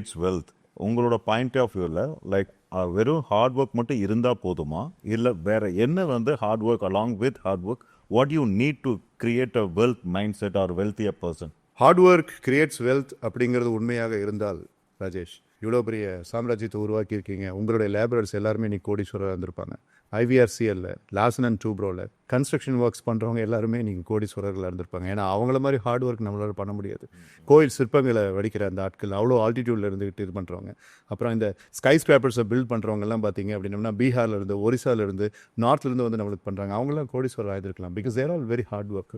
It's wealth உங்களோட point of வியூவில் like வெறும் ஹார்ட் ஒர்க் மட்டும் இருந்தால் போதுமா இல்லை வேற என்ன வந்து hard work along with hard work what you need to create a wealth mindset or wealthier person? Hard work creates wealth அப்படிங்கிறது உண்மையாக இருந்தால் ராஜேஷ், இவ்வளோ பெரிய சாம்ராஜ்யத்தை உருவாக்கியிருக்கீங்க. உங்களுடைய லேபரர்ஸ் எல்லாருமே இன்னைக்கு கோடீஸ்வரராக இருந்திருப்பாங்க. IVRCL, லாசன் அண்ட் டூப்ரோவில் கன்ஸ்ட்ரக்ஷன் ஒர்க்ஸ் பண்ணுறவங்க எல்லாருமே நீங்கள் கோடீஸ்வரர்களாக இருந்திருப்பாங்க. ஏன்னா அவங்கள மாதிரி ஹார்ட் ஒர்க் நம்மளால் பண்ண முடியாது. கோயில் சிற்பங்களை வடிக்கிற அந்த ஆட்கள் அவ்வளோ ஆல்டிடியூடில் இருந்துகிட்டு இது பண்ணுறவங்க. அப்புறம் இந்த ஸ்கை ஸ்கிராப்பர்ஸை பில்ட் பண்ணுறவங்கலாம் பார்த்தீங்க அப்படின்னா பீகார்லேருந்து, ஒரிசாலேருந்து, நார்த்லேருந்து வந்து நம்மளுக்கு பண்ணுறாங்க. அவங்களாம் கோடீஸ்வரர் ஆகிருக்கலாம். Because they're all very hard work.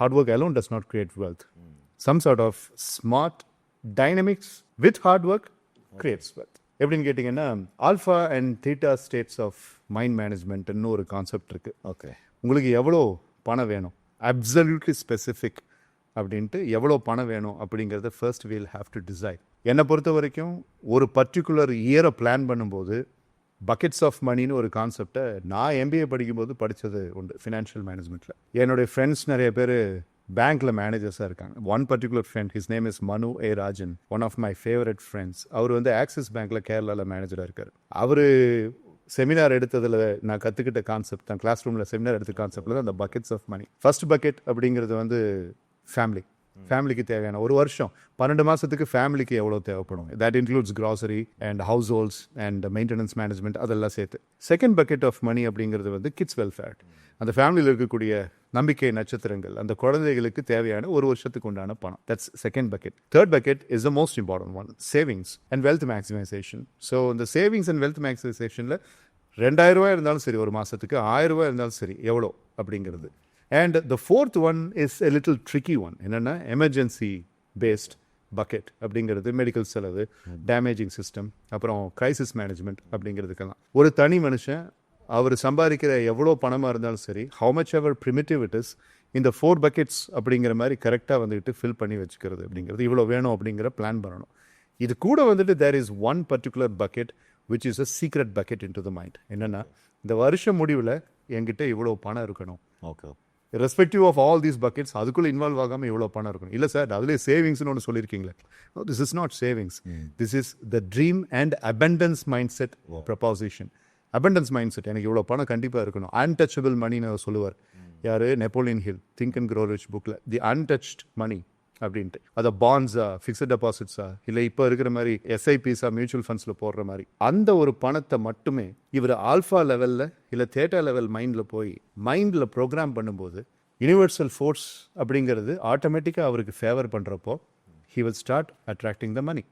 Hard work alone does not create wealth. Some sort of smart dynamics with hard work creates wealth. எப்படின்னு கேட்டிங்கன்னா alpha and theta states of mind மேனேஜ்மெண்ட்னு ஒரு கான்செப்ட் இருக்குது. ஓகே, உங்களுக்கு எவ்வளோ பணம் வேணும், absolutely specific அப்படின்ட்டு எவ்வளோ பணம் வேணும் அப்படிங்கிறத first we'll have to decide. என்னை பொறுத்த வரைக்கும் ஒரு பர்டிகுலர் இயரை பிளான் பண்ணும்போது பக்கெட்ஸ் ஆஃப் மணின்னு ஒரு கான்செப்டை நான் MBA படிக்கும்போது படித்தது உண்டு ஃபினான்ஷியல் மேனேஜ்மெண்ட்டில். என்னுடைய ஃப்ரெண்ட்ஸ் நிறைய பேர் பேங்க்ல மேனேஜர்ஸாக இருக்காங்க. One particular friend, his name is Manu A. Rajan, one of my favourite friends. அவர் வந்து ஆக்சிஸ் பேங்க்ல கேரளாவில் மேனேஜராக இருக்கார். அவர் செமினார் எடுத்ததில் நான் கற்றுக்கிட்ட கான்செப்ட் தான், கிளாஸ் ரூமில் செமினார் எடுத்த கான்செப்டில் தான் அந்த buckets of money. First bucket அப்படிங்கிறது வந்து ஃபேமிலிக்கு தேவையான ஒரு வருஷம் 12 மாதத்துக்கு ஃபேமிலிக்கு எவ்வளோ தேவைப்படும். That includes grocery and house holds and maintenance management அதெல்லாம் சேர்த்து. செகண்ட் பக்கெட் ஆஃப் மணி அப்படிங்கிறது வந்து கிட்ஸ் வெல்ஃபேர். அந்த ஃபேமிலியில் இருக்கக்கூடிய நம்பிக்கை நட்சத்திரங்கள், அந்த குழந்தைகளுக்கு தேவையான ஒரு வருஷத்துக்கு உண்டான பணம். That's second bucket. Third bucket is the most important one, savings and wealth maximisation. So இந்த சேவிங்ஸ் அண்ட் வெல்த் மேக்ஸிமைசேஷனில் 2000 ரூபாய் இருந்தாலும் சரி, ஒரு மாதத்துக்கு 1000 ரூபாய் இருந்தாலும் சரி, எவ்வளோ அப்படிங்கிறது. And the fourth one is a little tricky one. என்னென்னா எமர்ஜென்சி பேஸ்ட் பக்கெட் அப்படிங்கிறது மெடிக்கல் செலவு, டேமேஜிங் சிஸ்டம், அப்புறம் கிரைசிஸ் மேனேஜ்மெண்ட் அப்படிங்கிறதுக்கெல்லாம் ஒரு தனி மனுஷன் அவர் சம்பாதிக்கிற எவ்வளோ பணமாக இருந்தாலும் சரி, how much ever primitive it is, இந்த 4 பக்கெட்ஸ் அப்படிங்கிற மாதிரி கரெக்டாக வந்துட்டு ஃபில் பண்ணி வச்சுக்கிறது அப்படிங்கிறது, இவ்வளோ வேணும் அப்படிங்கிற பிளான் பண்ணணும். இது கூட வந்துட்டு there is one particular bucket which is a secret bucket into the mind. என்னென்னா இந்த வருஷம் முடிவில் என்கிட்ட இவ்வளோ பணம் இருக்கணும். Okay, respective of all these buckets, அதுக்குள்ளே இன்வால்வ் ஆகாமல் இவ்வளோ பணம் இருக்கணும். இல்லை சார், அதுலேயே சேவிங்ஸ்னு ஒன்று சொல்லியிருக்கீங்களே. This is not savings, this is the dream and abundance mind set proposition. Abundance mind set, எனக்கு இவ்வளோ பணம் கண்டிப்பாக இருக்கணும். அன்டச்சபிள் மணின்னு சொல்லுவார் யார், Napoleon hill, think and grow rich புக்கில், தி அன்டச்ட் மணி அப்படின்ட்டு. அதை பாண்ட்ஸா, ஃபிக்ஸட் டெபாசிட்ஸா, இல்லை இப்போ இருக்கிற மாதிரி SIPஸா, மியூச்சுவல் ஃபண்ட்ஸில் போடுற மாதிரி அந்த ஒரு பணத்தை மட்டுமே இவர் ஆல்ஃபா லெவலில் இல்லை தேட்டா லெவல் மைண்டில் போய் மைண்டில் ப்ரோக்ராம் பண்ணும்போது யூனிவர்சல் ஃபோர்ஸ் அப்படிங்கிறது ஆட்டோமேட்டிக்காக அவருக்கு ஃபேவர் பண்ணுறப்போ he will start attracting the money.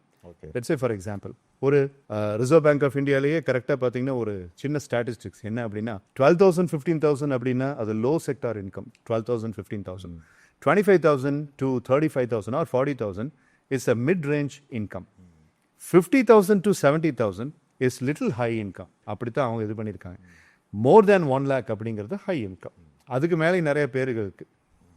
Let's say for example, ஒரு ரிசர்வ் பேங்க் ஆஃப் இந்தியாலேயே கரெக்டாக பார்த்தீங்கன்னா ஒரு சின்ன ஸ்டாட்டிஸ்டிக்ஸ் என்ன அப்படின்னா 12,000 15,000 அப்படின்னா அது low sector income. 12,000 15,000, 25,000 to 35,000 or 40,000 is a mid-range income. 50,000 to 70,000 is little high income. அப்படித்தான் அவங்க இது பண்ணியிருக்காங்க. More than 1 lakh அப்படிங்கிறது ஹை இன்கம். அதுக்கு மேலே நிறைய பேருக்கு இருக்குது.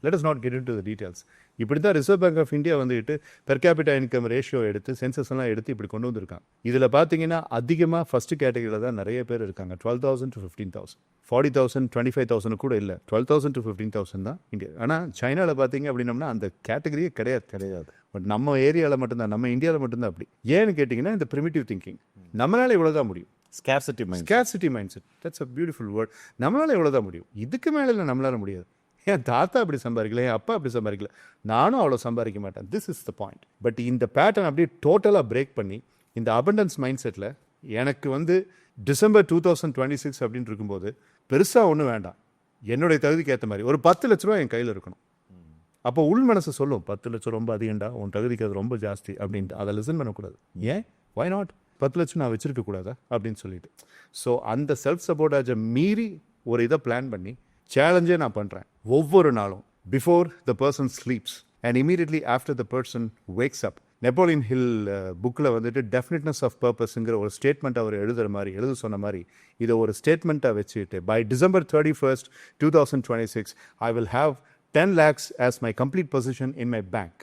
Let us not get into the details. இப்படி தான் ரிசர்வ் பேங்க் ஆஃப் இந்தியா வந்துட்டு பெர் கேபிட்டா இன்கம் ரேஷியோ எடுத்து சென்சஸ் எல்லாம் எடுத்து இப்படி கொண்டு வந்திருக்காங்க. இதில் பார்த்தீங்கன்னா அதிகமாக ஃபர்ஸ்ட் கேட்டகரியில் தான் நிறைய பேர் இருக்காங்க. 12,000 to 15,000, 40,000 25,000 கூட இல்லை, 12,000 to 15,000 தான் இந்தியா. ஆனால் சைனாவில் பார்த்தீங்க அப்படின்னம்னா அந்த கேட்டகரியே கிடையாது. பட் நம்ம ஏரியாவில் மட்டும்தான், நம்ம இந்தியாவில் மட்டும்தான் அப்படி. ஏன்னு கேட்டிங்கன்னா இந்த ப்ரிமிட்டிவ் திங்கிங். நம்மளால இவ்வளோ தான் முடியும். Scarcity mind set, that's a beautiful word. நம்மளால இவ்வளோ தான் முடியும், இதுக்கு மேலே இல்லை நம்மளால முடியாது. என் தாத்தா அப்படி சம்பாதிக்கல, என் அப்பா அப்படி சம்பாதிக்கல, நானும் அவ்வளோ சம்பாதிக்க மாட்டேன். This is the point. But இந்த பேட்டர்ன் அப்படியே டோட்டலாக பிரேக் பண்ணி இந்த அபண்டன்ஸ் மைண்ட் செட்டில் எனக்கு வந்து டிசம்பர் 2026 அப்படின்னு இருக்கும்போது பெருசாக ஒன்றும் வேண்டாம், என்னுடைய தகுதிக்கு ஏற்ற மாதிரி ஒரு 10 லட்ச ரூபா என் கையில் இருக்கணும். அப்போ உள் மனசு சொல்லும் 10 லட்சம் ரொம்ப அதிகண்டா, உன் தகுதிக்கு அது ரொம்ப ஜாஸ்தி அப்படின்ட்டு. அதை லிசன் பண்ணக்கூடாது. ஏன், வை நாட், 10 லட்சம் நான் வச்சிருக்க கூடாதா அப்படின்னு சொல்லிட்டு. ஸோ அந்த செல்ஃப் சப்போர்ட்டாஜை மீறி ஒரு இதை பிளான் பண்ணி சேலஞ்சே நான் பண்ணுறேன் ஒவ்வொரு நாளும். Before the person sleeps and immediately after the person wakes up. Napoleon Hill புக்கில் வந்துட்டு டெஃபினிட்னஸ் ஆஃப் பர்பஸ்ங்கிற ஒரு ஸ்டேட்மெண்ட் அவர் எழுத சொன்ன மாதிரி இதை ஒரு ஸ்டேட்மெண்ட்டாக வச்சுட்டு by December 31st 2026 I will have 10 lakhs as my complete position in my bank.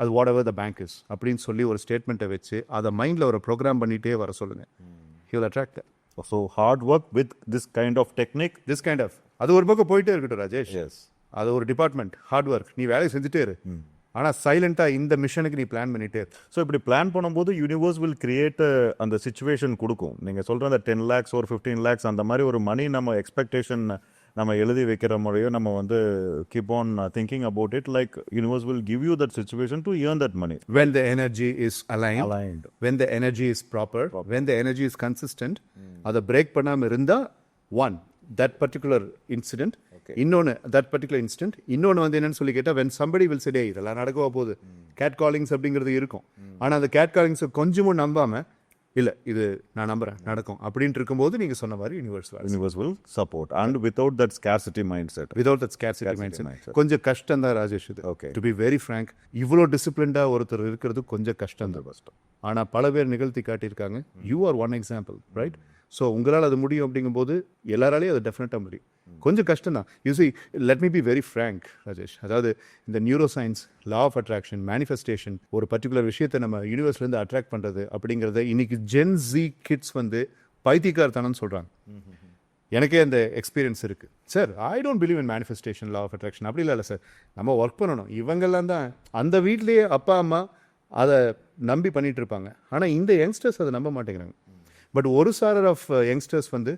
அது what ever the bank is அப்படின்னு சொல்லி ஒரு ஸ்டேட்மெண்ட்டை வச்சு அதை மைண்டில் ஒரு ப்ரோக்ராம் பண்ணிகிட்டே வர சொல்லுங்கள். he will attract that. So hard work with this kind of technique, this kind of, அது ஒரு பக்கம் போயிட்டே இருக்கட்டும் ராஜேஷ். yes, அது ஒரு டிபார்ட்மெண்ட். ஹார்ட் ஒர்க், நீ வேலையை செஞ்சுட்டே இரு. ஆனால் சைலண்டாக இந்த மிஷனுக்கு நீ பிளான் பண்ணிட்டே இரு. ஸோ இப்படி பிளான் பண்ணும்போது யூனிவர்ஸ் வில் கிரியேட் அந்த சுச்சுவேஷன் கொடுக்கும். நீங்கள் சொல்கிற அந்த 10 lakhs ஒரு 15 lakhs அந்த மாதிரி ஒரு மணி நம்ம எக்ஸ்பெக்டேஷன் நம்ம எழுதி வைக்கிற முறையோ நம்ம வந்து keep on thinking about it, like universe will give you that situation to earn that money. When the energy is aligned, when the energy is proper, when the energy is consistent, அதை break பண்ணாமல் இருந்தால் one, that particular incident, இன்னொன்று that particular instant, இன்னொன்று வந்து என்னன்னு சொல்லி கேட்டால் when somebody will say, இதெல்லாம் நடக்கவா போகுது, கேட் காலிங்ஸ் அப்படிங்கிறது இருக்கும். ஆனால் அந்த கேட் காலிங்ஸை கொஞ்சமும் நம்பாமல் இல்லை இது நான் நம்புறேன் நடக்கும் அப்படின்ட்டு இருக்கும்போது நீங்கள் சொன்ன மாதிரி universe will support and without that scarcity mindset. Without that scarcity mindset கொஞ்சம் கஷ்டம் தான் ராஜேஷ் இது. Okay, to be very frank, இவ்வளோ டிசிப்ளின்டாக ஒருத்தர் இருக்கிறது கொஞ்சம் கஷ்டம் தான். ஆனால் பல பேர் நிகழ்த்தி காட்டியிருக்காங்க. You are one example, right? So உங்களால் அது முடியும் அப்படிங்கும்போது எல்லாராலையும் அது டெஃபினட்டாக முடியும். கொஞ்சம் கஷ்டம் தான். You see, let me be very frank Rajesh, அதாவது இந்த neuroscience, law of attraction, manifestation, ஒரு பர்டிகுலர் விஷயத்தை நம்ம யூனிவர்ஸ்லேருந்து அட்ராக்ட் பண்ணுறது அப்படிங்கிறத இன்னைக்கு ஜென் ஜி கிட்ஸ் வந்து பைத்தியக்காரத்தனம்னு சொல்கிறாங்க. எனக்கே அந்த எக்ஸ்பீரியன்ஸ் இருக்குது sir. I don't believe in manifestation, law of attraction அப்படி இல்லை சார். நம்ம ஒர்க் பண்ணணும். இவங்கெல்லாம் தான் அந்த வீட்லேயே அப்பா அம்மா அதை நம்பி பண்ணிட்டு இருப்பாங்க. ஆனால் இந்த யங்ஸ்டர்ஸ் அதை நம்ப மாட்டேங்கிறாங்க. பட் ஒரு சாரர் ஆஃப் யங்ஸ்டர்ஸ் வந்து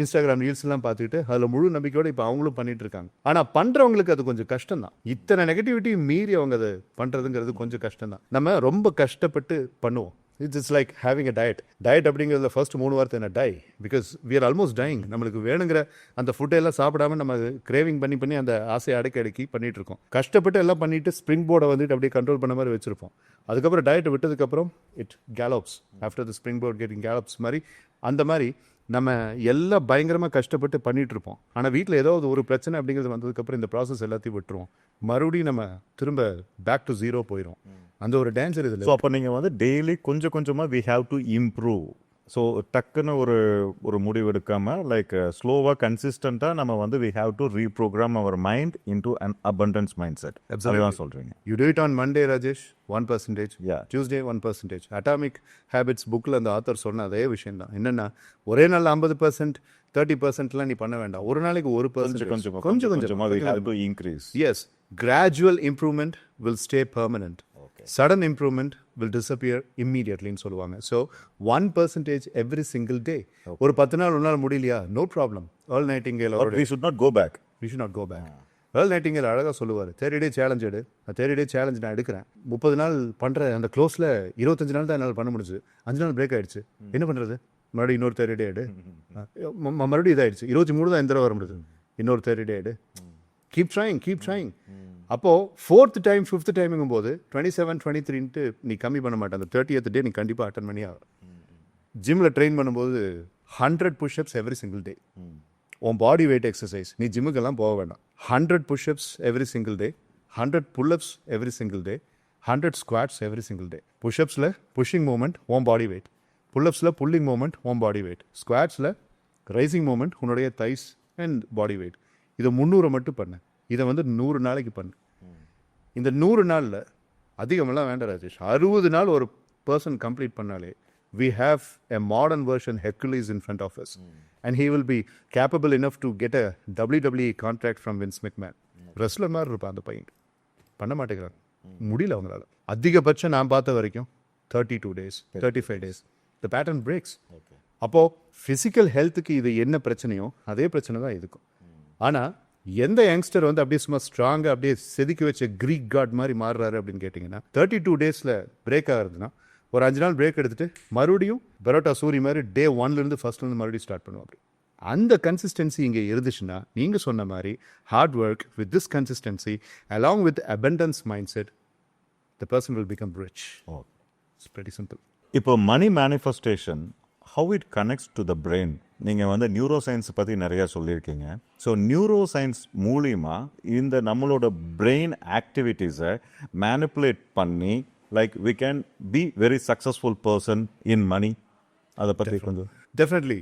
இன்ஸ்டாகிராம் ரீல்ஸ்லாம் பார்த்துக்கிட்டு அதில் முழு நம்பிக்கையோடு இப்போ அவங்களும் பண்ணிட்டு இருக்காங்க. ஆனால் பண்ணுறவங்களுக்கு அது கொஞ்சம் கஷ்டம் தான். இத்தனை நெகட்டிவிட்டி மீறி அவங்க அதை பண்ணுறதுங்கிறது கொஞ்சம் கஷ்டம் தான். நம்ம ரொம்ப கஷ்டப்பட்டு பண்ணுவோம். It's like having a diet அப்படிங்கிறதுல ஃபர்ஸ்ட் 3 வார்த்தை என்ன die, because we are almost dying. நம்மளுக்கு வேணுங்கிற அந்த ஃபுட்டெல்லாம் சாப்பிடாம நம்ம கிரேவிங் பண்ணி அந்த ஆசையை அடக்கி பண்ணிட்டு இருக்கோம். கஷ்டப்பட்டு எல்லாம் பண்ணிட்டு ஸ்ப்ரிங் போர்டை வந்துட்டு அப்படியே கண்ட்ரோல் பண்ண மாதிரி வச்சிருப்போம். அதுக்கப்புறம் டயட்டை விட்டதுக்கப்புறம் it collapse after the springboard getting collapse மாதிரி. அந்த மாதிரி நம்ம எல்லாம் பயங்கரமாக கஷ்டப்பட்டு பண்ணிட்டு இருப்போம். ஆனால் வீட்டில் ஏதாவது ஒரு பிரச்சனை அப்படிங்கிறது வந்ததுக்கப்புறம் இந்த ப்ராசஸ் எல்லாத்தையும் விட்டுருவோம். மறுபடியும் நம்ம திரும்ப பேக் டு ஜீரோ போயிடும். அந்த ஒரு டேன்சர் இதில். ஸோ அப்போ நீங்கள் வந்து டெய்லி கொஞ்சம் கொஞ்சமாக we have to improve. So டக்குன்னு ஒரு முடிவு எடுக்காமல் லைக் ஸ்லோவாக கன்சிஸ்டண்ட்டாக நம்ம வந்து we have to reprogram our mind into an abundance mind set. அப்படிதான் சொல்கிறீங்க. You do it on Monday Rajesh 1%, Yeah. Tuesday 1%. Atomic habits புக்கில் அந்த ஆத்தர் சொன்ன அதே விஷயம் தான். என்னென்னா ஒரே நாள் 50%, 30%லாம் நீ பண்ண வேண்டாம். ஒரு நாளைக்கு 1% கொஞ்சம் we have to increase. Yes, gradual improvement will stay permanent. Sudden improvement will disappear immediately ன்னு சொல்லுவாங்க. So 1% every single day. ஒரு 10 நாள் உன்னால் முடியலையா, no problem. Earl Nightingale Or we should not go back. we should not go back. Earl Nightingale அழகாக சொல்லுவார், 30 day challenge எடு. 30 day challenge நான் எடுக்கிறேன். 30 நாள் பண்ணுற அந்த க்ளோஸில் 25 நாள் தான் என்னால் பண்ண முடிஞ்சு. 5 நாள் பிரேக் ஆயிடுச்சு. என்ன பண்ணுறது? மறுபடியும் இன்னொரு 30 day எடு. மறுபடியும் இதாகிடுச்சு. 23 தான் எந்த தடவை வர முடியுது. இன்னொரு 30 day எடு. Keep trying. அப்போது 4th time 5th டைமுங்கும் போது 27, 23ன்ட்டு நீ கம்மி பண்ண மாட்டேன். அந்த 30th day நீ கண்டிப்பாக அட்டன் பண்ணி ஆகும். ஜிம்மில் ட்ரெயின் பண்ணும்போது 100 push-ups every single day. உன் பாடி வெயிட் எக்ஸசைஸ். நீ ஜிம்முக்கெல்லாம் போக வேண்டாம். 100 push-ups every single day, 100 pull-ups every single day, 100 squats every single day. புஷ்அப்ஸில் புஷ்ஷிங் மூமெண்ட் உன் பாடி வெயிட், புல்லப்ஸில் புல்லிங் மூமெண்ட் உன் பாடி வெயிட், ஸ்குவாட்ஸில் ரைசிங் மூமெண்ட் உன்னுடைய தைஸ் அண்ட் பாடி வெயிட். இதை 300 மட்டும் பண்ணு. இதை வந்து 100 நாளைக்கு பண்ணு. இந்த 100 நாளில் அதிகமெல்லாம் வேண்டாம் ராஜேஷ், 60 நாள் ஒரு பர்சன் கம்ப்ளீட் பண்ணாலே we have a modern version Hercules in front of us. And he will be capable enough to get a WWE contract from Vince McMahon. Wrestler மாதிரி இருப்பான் அந்த பையன். பண்ண மாட்டேங்கிறாங்க, முடியல அவங்களால. அதிகபட்சம் நான் பார்த்த வரைக்கும் 32 days, 35 days the pattern breaks. அப்போது ஃபிசிக்கல் ஹெல்த்துக்கு இது என்ன பிரச்சனையோ அதே பிரச்சனை தான் இதுக்கும். ஆனால் எந்த யங்ஸ்டர் வந்து அப்படியே சும்மா ஸ்ட்ராங்காக அப்படியே செதுக்கி வச்ச க்ரீக் காட் மாதிரி மாறுறாரு அப்படின்னு கேட்டிங்கன்னா 32 daysல பிரேக் ஆகுதுன்னா ஒரு 5 நாள் பிரேக் எடுத்துட்டு மறுபடியும் பரோட்டா சூரி மாதிரி டே 1லேருந்து ஃபர்ஸ்ட்லேருந்து மறுபடியும் ஸ்டார்ட் பண்ணுவோம். அப்படி அந்த கன்சிஸ்டன்சி இங்கே இருந்துச்சுன்னா நீங்கள் சொன்ன மாதிரி hard work with this consistency along with abundance mind set the person will become rich. It's very simple. இப்போ money manifestation how it connects to the brain. நீங்கள் வந்து நியூரோ சயின்ஸ் பற்றி நிறையா சொல்லியிருக்கீங்க. ஸோ நியூரோ சயின்ஸ் மூலிமா இந்த நம்மளோட brain ஆக்டிவிட்டீஸை manipulate பண்ணி like we can be very successful person in money. அதை பற்றி கொஞ்சம். டெஃபினெட்லி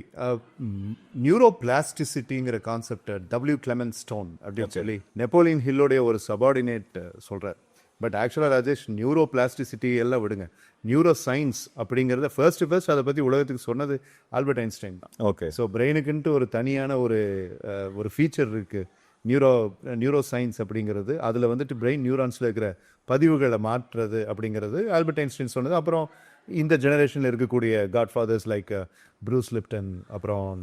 நியூரோபிளாஸ்டிசிட்டிங்கிற கான்செப்டை W. Clement Stone அப்படின்னு சொல்லி நெப்போலியன் ஹில்லோடைய ஒரு சபார்டினேட் சொல்கிறார். பட் ஆக்சுவலாக ராஜேஷ் நியூரோபிளாஸ்டிசிட்டி எல்லாம் விடுங்க, நியூரோ சயின்ஸ் அப்படிங்கிறத ஃபர்ஸ்ட் அதை பற்றி உலகத்துக்கு சொன்னது ஆல்பர்ட் ஐன்ஸ்டைன் தான். ஓகே. ஸோ பிரெயினுக்குன்ட்டு ஒரு தனியான ஒரு ஃபீச்சர் இருக்குது. நியூரோ சயின்ஸ் அப்படிங்கிறது அதில் வந்துட்டு பிரெயின் நியூரான்ஸில் இருக்கிற பதிவுகளை மாற்றுறது அப்படிங்கிறது ஆல்பர்ட் ஐன்ஸ்டைன் சொன்னது. அப்புறம் இந்த ஜெனரேஷனில் இருக்கக்கூடிய காட்ஃபாதர்ஸ் லைக் ப்ரூஸ் லிப்டன், அப்புறம்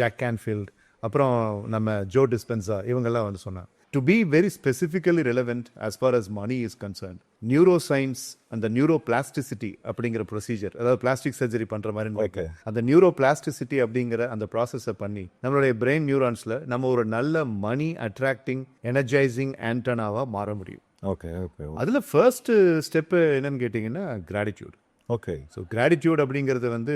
ஜாக் கேன்ஃபீல்ட், அப்புறம் நம்ம ஜோ டிஸ்பென்சா, இவங்கெல்லாம் வந்து சொன்னாங்க. To be very specifically relevant as far as money is concerned, neuroscience and the neuroplasticity அப்படிங்கிற ப்ரொசீஜர், அதாவது பிளாஸ்டிக் சர்ஜரி பண்ற மாதிரி அந்த நியூரோபிளாஸ்டிசிட்டி அப்படிங்கிற அந்த ப்ராசஸை பண்ணி நம்மளுடைய பிரெயின் நியூரான்ஸ்ல நம்ம ஒரு நல்ல மணி அட்ராக்டிங் எனர்ஜைசிங் ஆண்டனாவா மாற முடியும். Okay okay. அதுல ஃபர்ஸ்ட் ஸ்டெப் என்னன்னு கேட்டிங்கன்னா கிராட்டிடியூட். ஓகே. ஸோ கிராட்டிடியூட் அப்படிங்கிறது வந்து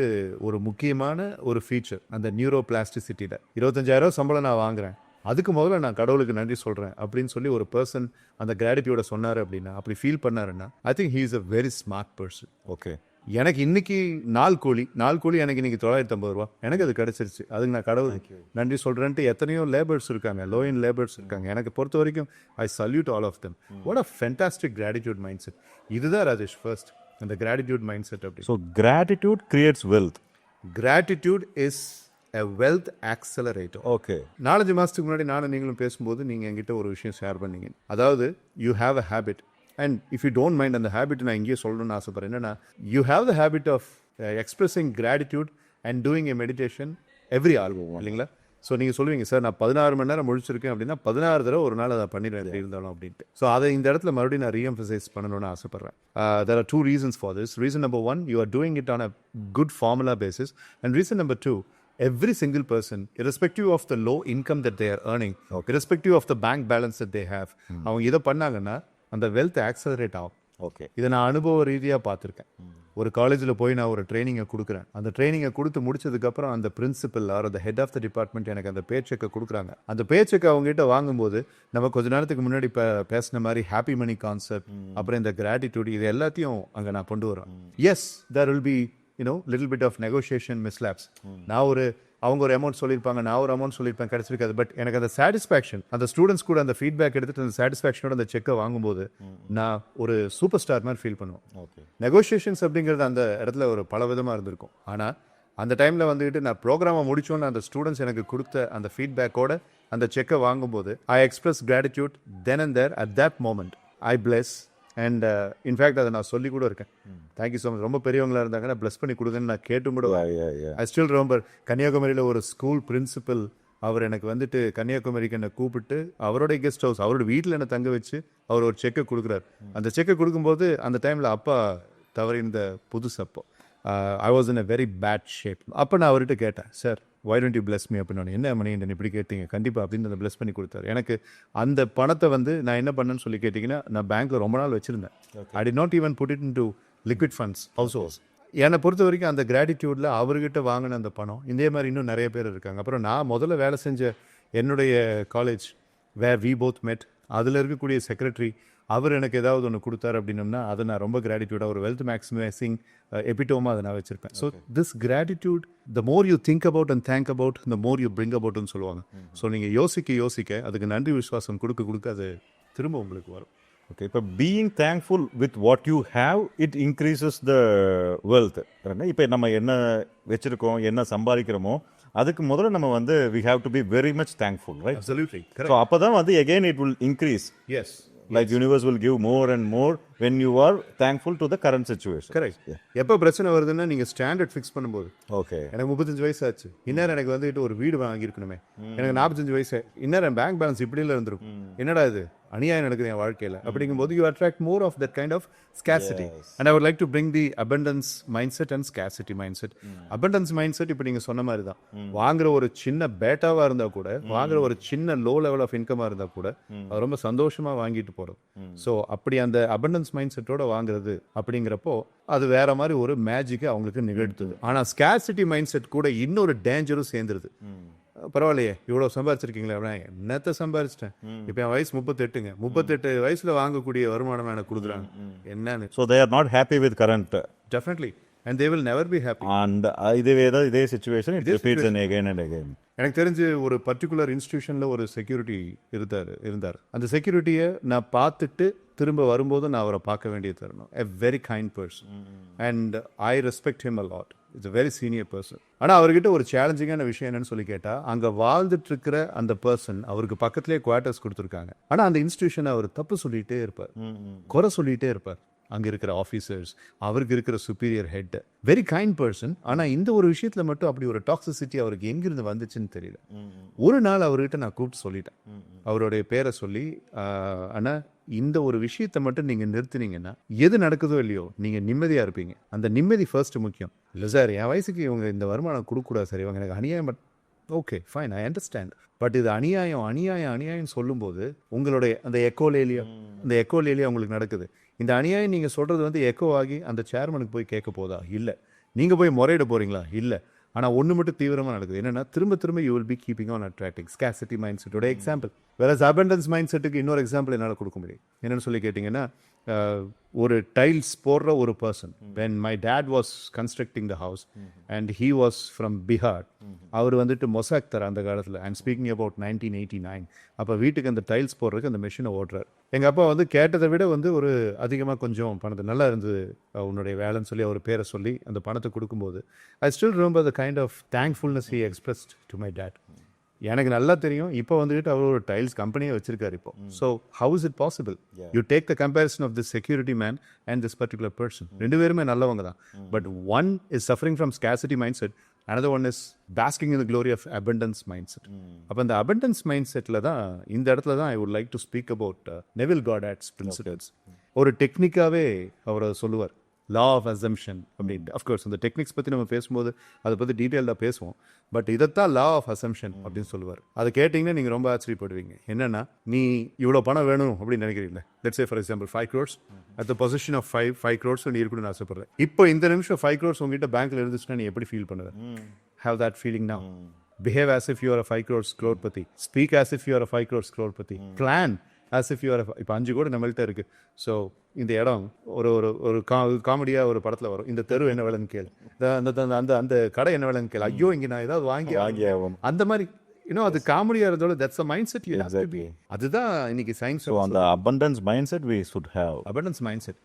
ஒரு முக்கியமான ஒரு ஃபீச்சர் அந்த நியூரோபிளாஸ்டிசிட்டியில். 25,000 சம்பளம் நான் வாங்குறேன், அதுக்கு முதல்ல நான் கடவுளுக்கு நன்றி சொல்கிறேன் அப்படின்னு சொல்லி ஒரு பர்சன் அந்த கிராட்டிடியூட சொன்னார் அப்படின்னா, அப்படி ஃபீல் பண்ணாருன்னா, I think he is a very smart person. Okay. எனக்கு இன்னைக்கு நாள் கூலி எனக்கு இன்னைக்கு 950 ரூபா எனக்கு அது கிடைச்சிருச்சு, அதுக்கு நான் கடவுள் நன்றி சொல்கிறேன்ட்டு எத்தனையோ லேபர்ஸ் இருக்காங்க, லோ இன் லேபர்ஸ் இருக்காங்க. எனக்கு பொறுத்த வரைக்கும் I salute all of them. What a fantastic gratitude mindset. இதுதான் ராஜேஷ் ஃபர்ஸ்ட் அந்த கிராட்டிடியூட் மைண்ட் செட். அப்படி so gratitude creates wealth. Gratitude is a wealth accelerator. Okay. 4-5 மாதத்துக்கு முன்னாடி நானும் நீங்களும் பேசும்போது நீங்கள் என்கிட்ட ஒரு விஷயம் ஷேர் பண்ணீங்க. அதாவது you have a habit, and if you don't mind, அந்த ஹேபிட் நான் இங்கேயே சொல்லணும்னு ஆசைப்படுறேன். என்னன்னா, you have the habit of expressing gratitude and doing a meditation every all, இல்லைங்களா? ஸோ நீங்கள் சொல்லுவீங்க, சார் நான் 16 மணி நேரம் முழிச்சிருக்கேன் அப்படின்னா 16 தடவை ஒரு நாள் அதை பண்ணிடுவேன் எப்படி இருந்தாலும் அப்படின்ட்டு. ஸோ அதை இந்த இடத்துல மறுபடியும் நான் ரீஎம்பசைஸ் பண்ணணும்னு ஆசைப்படுறேன். there are 2 reasons for this. Reason number 1, you are doing it on a good formula basis, and reason number 2, every single person, irrespective of the low income that they are earning, irrespective of the bank balance that they have, அவங்க இதை பண்ணாங்கன்னா அந்த wealth accelerate ஆகும். Okay. இதை நான் அனுபவ ரீதியாக பார்த்துருக்கேன். ஒரு காலேஜில் போய் நான் ஒரு ட்ரைனிங்கை கொடுக்குறேன். அந்த ட்ரைனிங்கை கொடுத்து முடிச்சதுக்கப்புறம் அந்த பிரின்சிபல் ஆர் அந்த ஹெட் ஆஃப் த டிபார்ட்மெண்ட் எனக்கு அந்த பே செக்கை கொடுக்குறாங்க. அந்த பே செக்கை அவங்ககிட்ட வாங்கும்போது நம்ம கொஞ்ச நேரத்துக்கு முன்னாடி பேசின மாதிரி ஹாப்பி மணி கான்செப்ட், அப்புறம் இந்த கிராட்டிடியூட், இது எல்லாத்தையும் அங்கே நான் கொண்டு வரேன். Yes, there will be little bit of negotiation mishaps. அவங்க ஒரு அமௌண்ட் சொல்லியிருப்பாங்க, நான் ஒரு அமௌண்ட் சொல்லியிருப்பேன், கிடைச்சிருக்காது. பட் எனக்கு அந்த சாட்டிஸ்ஃபேக்ஷன், அந்த ஸ்டூடெண்ட்ஸ் கூட அந்த ஃபீட்பேக் எடுத்துட்டு அந்த சாட்டிஸ்ஃபேக்ஷனோட அந்த செக்கை வாங்கும்போது நான் ஒரு சூப்பர் ஸ்டார் மாதிரி ஃபீல் பண்ணுவேன். ஓகே. நெகோசியேஷன்ஸ் அப்படிங்கிறது அந்த இடத்துல ஒரு பல விதமாக இருந்திருக்கும். ஆனால் அந்த டைமில் வந்துட்டு நான் ப்ரோக்ராமை முடிச்சோன்னு அந்த ஸ்டூடெண்ட்ஸ் எனக்கு கொடுத்த அந்த ஃபீட்பேக்கோட அந்த செக்கை வாங்கும்போது I express gratitude then and there at that moment. I bless and in fact அதை நான் சொல்லி கூட இருக்கேன். Thank you so much. ரொம்ப பெரியவங்களா இருந்தாங்கன்னா பிளஸ் பண்ணி கொடுங்கன்னு நான் கேட்டும் கூட. ஐ ஸ்டில் ரிமெம்பர், கன்னியாகுமரியில் ஒரு ஸ்கூல் பிரின்சிபல், அவர் எனக்கு வந்துட்டு கன்னியாகுமரிக்கு என்னை கூப்பிட்டு அவரோட கெஸ்ட் ஹவுஸ், அவரோட வீட்டில் என்னை தங்க வச்சு அவர் ஒரு செக்கை கொடுக்குறாரு. அந்த செக்கை கொடுக்கும்போது அந்த டைமில் அப்பா தவறிந்த புதுசு. அப்போ I was in a very bad shape. அப்போ நான் அவர்கிட்ட கேட்டேன், sir why don't you bless me அப்படின்னு. என்ன மணி என்ன இப்படி கேட்டீங்க? கண்டிப்பாக அப்படின்னு அந்த பிளஸ் பண்ணி கொடுத்தாரு. எனக்கு அந்த பணத்தை வந்து நான் என்ன பண்ணேன்னு சொல்லி கேட்டிங்கன்னா, நான் பேங்க்கில் ரொம்ப நாள் வச்சுருந்தேன். I did not even put it into liquid funds, house house. என்னை பொறுத்த வரைக்கும் அந்த கிராட்டிடியூடில் அவர்கிட்ட வாங்கின அந்த பணம், இதே மாதிரி இன்னும் நிறைய பேர் இருக்காங்க. அப்புறம் நான் முதல்ல வேலை செஞ்ச என்னுடைய காலேஜ் வேர் வி போத் மெட், அதில் இருக்கக்கூடிய செக்ரட்டரி, அவர் எனக்கு ஏதாவது ஒன்று கொடுத்தாரு அப்படின்னம்னா அதை நான் ரொம்ப கிராட்டிடியூடாக ஒரு வெல்த் மேக்ஸிமைசிங் எபிட்டோமாக அதை நான் வச்சுருப்பேன். So this gratitude, the more you think about and thank about, the more you bring அபவுட்னு சொல்லுவாங்க. ஸோ நீங்கள் யோசிக்க அதுக்கு நன்றி விசுவாசம் கொடுக்க அது திரும்ப உங்களுக்கு வரும். ஓகே. இப்போ being thankful with what you have, it increases the wealth. இப்போ நம்ம என்ன வச்சுருக்கோம், என்ன சம்பாதிக்கிறோமோ அதுக்கு முதல்ல நம்ம வந்து we have to be very much thankful, right? Absolutely. So அப்பதான் வந்து again it will increase. Yes. Like universe will give more and more when you are thankful to the current situation. Correct. எப்போ பிரச்சனை வருதுன்னா நீங்கள் standard fix பண்ணும்போது, okay, எனக்கு 35 வயசு ஆச்சு, இந்நேரம் எனக்கு வந்துட்டு ஒரு வீடு வாங்கியிருக்கணுமே, எனக்கு 45 வயசு, இந்நேரம் பேங்க் பேலன்ஸ் இப்படில இருந்திருக்கும், என்னடா இது அநியாயம் நடக்குது என் வாழ்க்கையில் அப்படிங்கும்போது you attract more of that kind of scarcity. And I would like to bring the abundance mind set and scarcity mindset. Abundance mind set இப்போ நீங்கள் சொன்ன மாதிரி தான், வாங்குற ஒரு சின்ன பேட்டாவாக இருந்தால் கூட, வாங்குற ஒரு சின்ன லோ லெவல் ஆஃப் இன்கமாக இருந்தால் கூட அது ரொம்ப சந்தோஷமாக வாங்கிட்டு போகிறது. ஸோ அப்படி அந்த அபண்டன்ஸ் மைண்ட் செட்டோட வாங்குறது அப்படிங்கிறப்போ அது வேற மாதிரி ஒரு மேஜிக்கை அவங்களுக்கு நிகழ்த்துது. ஆனால் ஸ்கேசிட்டி மைண்ட் செட் கூட இன்னொரு டேஞ்சரும் சேர்ந்துருது. பரவாயில்லையே இவ்வளோ சம்பாரிச்சிருக்கீங்களே அப்படின்னா, என்னத்தை சம்பாரிச்சிட்டேன், இப்போ என் வயசு 38ங்க, 38 வயசுல வாங்கக்கூடிய வருமானம் எனக்கு கொடுக்குறாங்க என்னன்னு. So they are not happy with current. Definitely. And they will never be happy. And இதே situation it repeats again and again. எனக்கு தெரிஞ்சு ஒரு பர்டிகுலர் இன்ஸ்டிடியூஷனில் ஒரு செக்யூரிட்டி இருந்தார். அந்த செக்யூரிட்டியை நான் பார்த்துட்டு திரும்ப வரும்போது நான் அவரை பார்க்க வேண்டிய தருணம். A very kind person. And I respect him a lot. It's a very senior person. ஆனால் அவர்கிட்ட ஒரு சேலஞ்சிங்கான விஷயம் என்னன்னு சொல்லி கேட்டால், அங்கே வாழ்ந்துட்டு இருக்கிற அந்த பர்சன் அவருக்கு பக்கத்துலேயே குவார்ட்டர்ஸ் கொடுத்துருக்காங்க. ஆனால் அந்த இன்ஸ்டிடியூஷனை அவர் தப்பு சொல்லிகிட்டே இருப்பார், குறை சொல்லிகிட்டே இருப்பார். அங்கே இருக்கிற ஆஃபீஸர்ஸ், அவருக்கு இருக்கிற superior head, very kind person. ஆனால் இந்த ஒரு விஷயத்தில் மட்டும் அப்படி ஒரு டாக்ஸிசிட்டி அவருக்கு எங்கிருந்து வந்துச்சுன்னு தெரியல. ஒரு நாள் அவர்கிட்ட நான் கூப்பிட்டு சொல்லிட்டேன், அவருடைய பேரை சொல்லி, ஆனால் இந்த ஒரு விஷயத்தை மட்டும் நீங்கள் நிறுத்தினீங்கன்னா எது நடக்குதோ இல்லையோ நீங்கள் நிம்மதியாக இருப்பீங்க. அந்த நிம்மதி ஃபர்ஸ்ட் முக்கியம். இல்லை சார், என் வயசுக்கு இவங்க இந்த வருமானம் கொடுக்கக்கூடாது சார், இவங்க எனக்கு அநியாயம். Okay fine, I understand. But இது அநியாயம் அநியாயம் அநியாயம் சொல்லும்போது உங்களுடைய அந்த எக்கோலேலியா உங்களுக்கு நடக்குது. இந்த அநியாயம் நீங்கள் சொல்கிறது வந்து எக்கோ ஆகி அந்த சேர்மனுக்கு போய் கேட்க போதா? இல்லை. நீங்கள் போய் முறையிட போகிறீங்களா? இல்லை. ஆனால் ஒன்று மட்டும் தீவிரமாக நடக்குது. என்னென்னா, திரும்ப திரும்ப you will be keeping on attracting ஸ்கேசிட்டி mind செட்டோட எக்ஸாம்பிள். வேற அபண்டன்ஸ் மைண்ட் செட்டுக்கு இன்னொரு எக்ஸாம்பிள் என்னால் கொடுக்க முடியும். என்னென்னு சொல்லி கேட்டிங்கன்னா, ஒரு டைல்ஸ் போடுற ஒரு person, when my dad was constructing the house and he was from Bihar, அவர் வந்துட்டு மொசாக் தர அந்த காலத்தில், ஐம் ஸ்பீக்கிங் அபவுட் 1989. அப்போ வீட்டுக்கு அந்த டைல்ஸ் போடுறதுக்கு அந்த மெஷினை ஓட்டுறார். எங்கள் அப்பா வந்து கேட்டதை விட வந்து ஒரு அதிகமாக கொஞ்சம் பணத்தை, நல்லா இருந்தது உன்னுடைய வேலைன்னு சொல்லி அவர் பேரை சொல்லி அந்த பணத்தை கொடுக்கும்போது, I still remember the kind of thankfulness he expressed to my dad. எனக்கு நல்லா தெரியும், இப்போ வந்துட்டு அவர் ஒரு டைல்ஸ் கம்பெனியை வச்சிருக்காரு இப்போ. So how is it possible? You take the comparison of this security man and this particular person. ரெண்டு பேருமே நல்லவங்க தான். But one is suffering from scarcity mindset, another one is basking in the glory of abundance mindset. அப்போ அந்த abundance mindsetல தான், இந்த இடத்துல தான் I would like to speak about Neville Goddard's principles. ஒரு டெக்னிக்காகவே அவர் சொல்லுவார், லா ஆஃப் அசம்ஷன் அப்படின்ட்டு. Of course அந்த டெக்னிக்ஸ் பற்றி நம்ம பேசும்போது அதை பற்றி டீட்டெயில்டாக பேசுவோம். பட் இதைத்தான் லா ஆஃப் அசம்ஷன் அப்படின்னு சொல்லுவார். அதை கேட்டிங்கன்னா நீங்கள் ரொம்ப ஆச்சரியப்படுவீங்க. என்னென்னா, நீ இவ்வளோ பணம் வேணும் அப்படின்னு நினைக்கிறீங்களே, let's say for example 5 crores at the possession of 5 crores நீ இருக்கணும்னு ஆசைப்படுறேன். இப்போ இந்த நிமிஷம் 5 crores உங்ககிட்ட பேங்க்ல இருந்துச்சுன்னா நீ எப்படி ஃபீல் பண்ணுவ? Have that feeling now. Behave as if you are a 5 crores crorepati. Speak as if you are a 5 crores crorepati. Plan as if you are இப்போ 5 கோடி நம்மள்கிட்ட இருக்கு. ஸோ இந்த இடம் ஒரு ஒரு ஒரு காமெடியாக ஒரு படத்தில் வரும், இந்த தெரு என்ன விலைன்னு கேளு, அந்த அந்த கடை என்ன விலைன்னு கேளு, ஐயோ இங்கே நான் ஏதாவது வாங்கி ஆகும், அந்த மாதிரி இன்னும் அது காமெடியாக இருந்தோட தட்ஸ் அ மைண்ட் செட். அதுதான் இன்னைக்கு சயின்ஸ். அந்த abundance mindset we should have. abundance mindset.